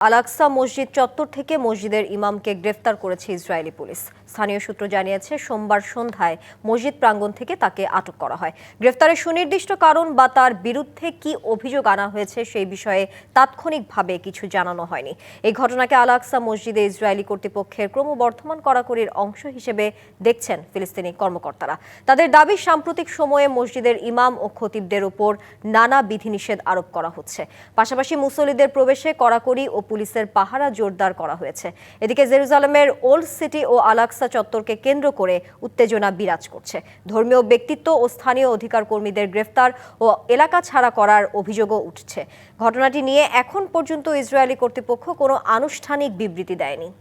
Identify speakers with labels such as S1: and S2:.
S1: Al Aqsa মসজিদ চত্বর থেকে মসজিদের ইমামকে গ্রেফতার করেছে ইসরায়েলি পুলিশ। স্থানীয় সূত্র জানিয়েছে, সোমবার সন্ধ্যায় মসজিদ প্রাঙ্গণ থেকে তাকে আটক করা হয়। গ্রেফতারের সুনির্দিষ্ট কারণ বা তার বিরুদ্ধে কি অভিযোগ আনা হয়েছে সেই বিষয়ে তাৎক্ষণিকভাবে কিছু জানানো হয়নি। এই ঘটনাকে আল-আকসা মসজিদে ইসরায়েলি কর্তৃপক্ষের ক্রমবর্ধমান কড়াকড়ির অংশ হিসেবে দেখছেন ফিলিস্তিনি কর্মকর্তারা। তাদের দাবি, সাম্প্রতিক সময়ে মসজিদের ইমাম ও খতিবদের উপর নানা বিধিনিষেধ আরোপ করা হচ্ছে। পাশাপাশি মুসল্লিদের প্রবেশে কড়াকড়ি ও পুলিশের পাহারা জোরদার করা হয়েছে। এদিকে জেরুজালেমের ওল্ড সিটি ও আল-আকসা চত্বরকে কেন্দ্র করে উত্তেজনা বিরাজ করছে। ধর্মীয় ব্যক্তিত্ব ও স্থানীয় অধিকার কর্মীদের গ্রেফতার ও এলাকা ছাড়া করার অভিযোগও উঠছে। ঘটনাটি নিয়ে এখন পর্যন্ত ইসরায়েলি কর্তৃপক্ষ কোনো আনুষ্ঠানিক বিবৃতি দেয়নি।